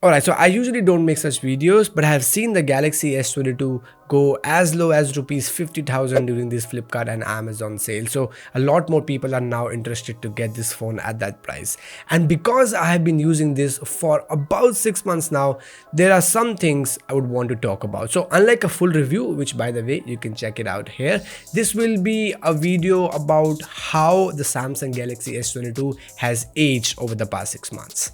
Alright, so I usually don't make such videos, but I have seen the Galaxy S22 go as low as rupees 50,000 during this Flipkart and Amazon sale. So a lot more people are now interested to get this phone at that price. And because I have been using this for about 6 months now, there are some things I would want to talk about. So unlike a full review, which by the way, you can check it out here, this will be a video about how the Samsung Galaxy S22 has aged over the past 6 months.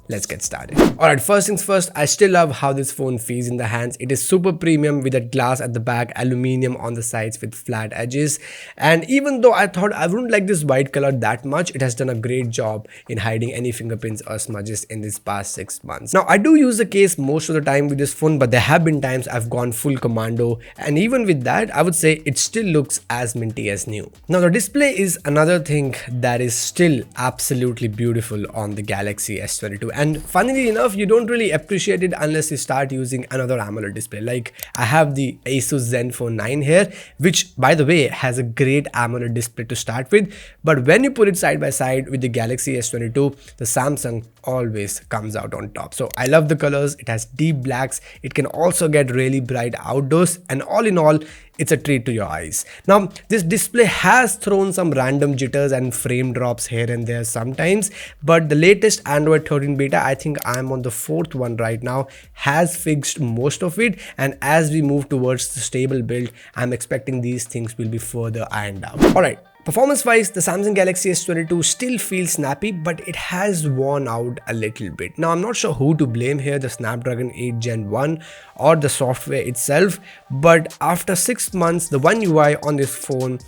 Let's get started. Alright, first things first, I still love how this phone feels in the hands. It is super premium with that glass at the back, aluminium on the sides with flat edges. And even though I thought I wouldn't like this white color that much, it has done a great job in hiding any fingerprints or smudges in this past 6 months. Now, I do use the case most of the time with this phone, but there have been times I've gone full commando. And even with that, I would say it still looks as minty as new. Now, the display is another thing that is still absolutely beautiful on the Galaxy S22. And funnily enough, you don't really appreciate it unless you start using another AMOLED display. Like I have the Asus Zenfone 9 here, which by the way has a great AMOLED display to start with. But when you put it side by side with the Galaxy S22, the Samsung always comes out on top. So I love the colors. It has deep blacks. It can also get really bright outdoors, and all in all, it's a treat to your eyes. Now, this display has thrown some random jitters and frame drops here and there sometimes, but the latest Android 13 beta, I think I'm on the 4th one right now, has fixed most of it. And as we move towards the stable build, I'm expecting these things will be further ironed out. Alright. Performance-wise, the Samsung Galaxy S22 still feels snappy, but it has worn out a little bit. Now, I'm not sure who to blame here, the Snapdragon 8 Gen 1 or the software itself, but after 6 months, the One UI on this phone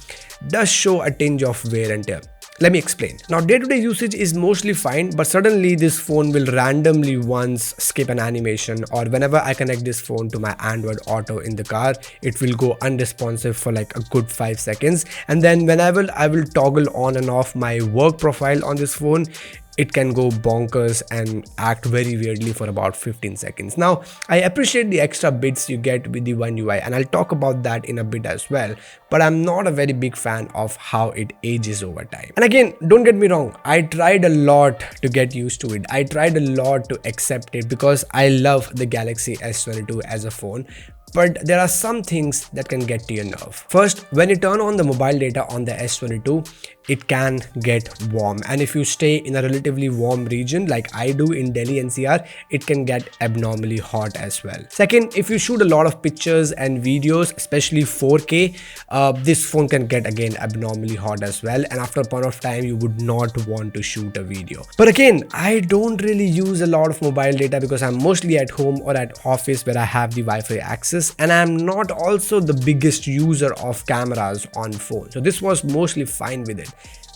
does show a tinge of wear and tear. Let me explain. Now, day-to-day usage is mostly fine, but suddenly this phone will randomly once skip an animation, or whenever I connect this phone to my Android Auto in the car, it will go unresponsive for like a good 5 seconds. And then whenever I will toggle on and off my work profile on this phone, it can go bonkers and act very weirdly for about 15 seconds. Now, I appreciate the extra bits you get with the One UI, and I'll talk about that in a bit as well, but I'm not a very big fan of how it ages over time. And again, don't get me wrong, I tried a lot to get used to it. I tried a lot to accept it because I love the Galaxy S22 as a phone. But there are some things that can get to your nerve. First, when you turn on the mobile data on the S22, it can get warm, and if you stay in a relatively warm region like I do in Delhi NCR, it can get abnormally hot as well. Second, if you shoot a lot of pictures and videos, especially 4K, this phone can get again abnormally hot as well, and after a point of time you would not want to shoot a video. But again, I don't really use a lot of mobile data because I'm mostly at home or at office where I have the Wi-Fi access, and I'm not also the biggest user of cameras on phone, so this was mostly fine with it,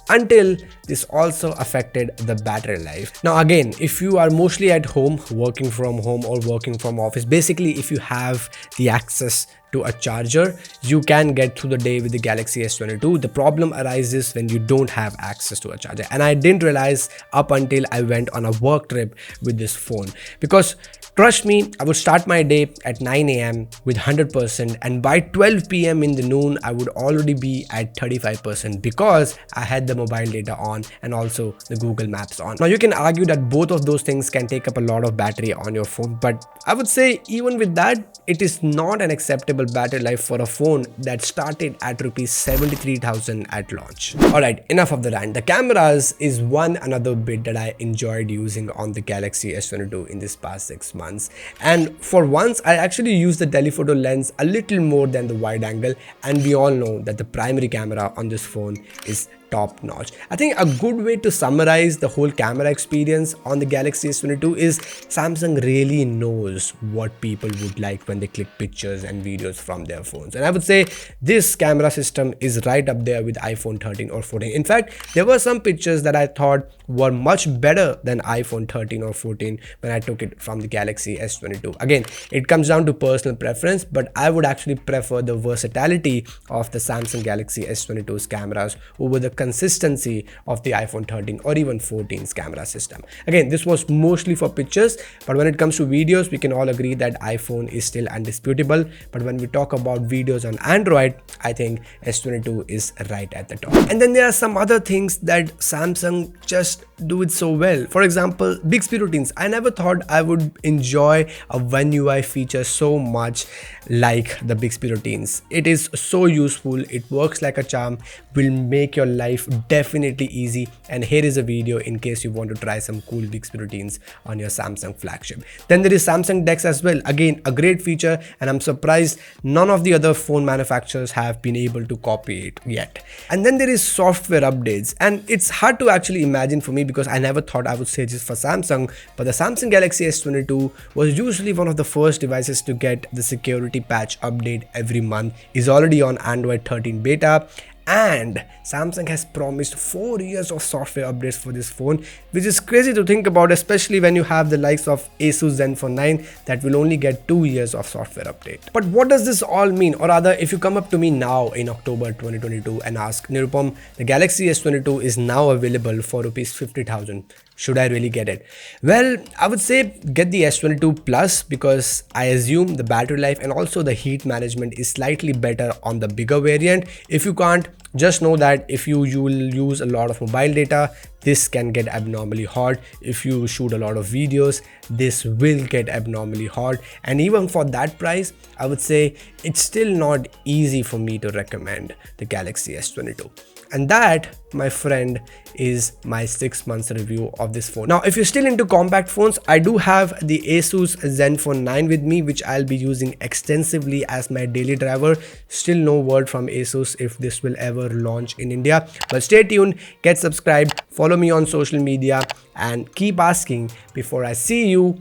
until this also affected the battery life. Now again, if you are mostly at home, working from home or working from office, basically if you have the access to a charger, you can get through the day with the Galaxy S22. The problem arises when you don't have access to a charger, and I didn't realize up until I went on a work trip with this phone, because trust me, I would start my day at 9 AM with 100%, and by 12 PM in the noon, I would already be at 35% because I had the mobile data on and also the Google Maps on. Now, you can argue that both of those things can take up a lot of battery on your phone, but I would say even with that, it is not an acceptable battery life for a phone that started at rupees 73,000 at launch. Alright, enough of the rant. The cameras is one another bit that I enjoyed using on the Galaxy S22 in this past 6 months. And for once, I actually used the telephoto lens a little more than the wide angle, and we all know that the primary camera on this phone is top notch. I think a good way to summarize the whole camera experience on the Galaxy S22 is Samsung really knows what people would like when they click pictures and videos from their phones. And I would say this camera system is right up there with iPhone 13 or 14. In fact, there were some pictures that I thought were much better than iPhone 13 or 14 when I took it from the Galaxy S22. Again, it comes down to personal preference, but I would actually prefer the versatility of the Samsung Galaxy S22's cameras over the consistency of the iPhone 13 or even 14's camera system. Again, this was mostly for pictures, but when it comes to videos, we can all agree that iPhone is still undisputable. But when we talk about videos on Android, I think S22 is right at the top. And then there are some other things that Samsung just do it so well. For example, Bixby routines. I never thought I would enjoy a One UI feature so much like the Bixby routines. It is so useful, it works like a charm, will make your life definitely easy. And here is a video in case you want to try some cool Bixby routines on your Samsung flagship. Then there is Samsung DeX as well. Again, a great feature, and I'm surprised none of the other phone manufacturers have been able to copy it yet. And then there is software updates, and it's hard to actually imagine for me because I never thought I would say this for Samsung, but the Samsung Galaxy S22 was usually one of the first devices to get the security patch update every month, is already on Android 13 beta, and Samsung has promised 4 years of software updates for this phone, which is crazy to think about, especially when you have the likes of Asus Zenfone 9 that will only get 2 years of software update. But what does this all mean? Or rather, if you come up to me now in October 2022 and ask, Nirupam, the Galaxy S22 is now available for rupees 50,000. Should I really get it? Well, I would say get the S22 Plus because I assume the battery life and also the heat management is slightly better on the bigger variant. If you can't, just know that if you will use a lot of mobile data, this can get abnormally hot. If you shoot a lot of videos, this will get abnormally hot. And even for that price, I would say it's still not easy for me to recommend the Galaxy S22. And that, my friend, is my 6 months review of this phone. Now, if you're still into compact phones, I do have the Asus Zenfone 9 with me, which I'll be using extensively as my daily driver. Still no word from Asus if this will ever launch in India. But stay tuned, get subscribed, follow me on social media, and keep asking before I see you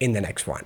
in the next one.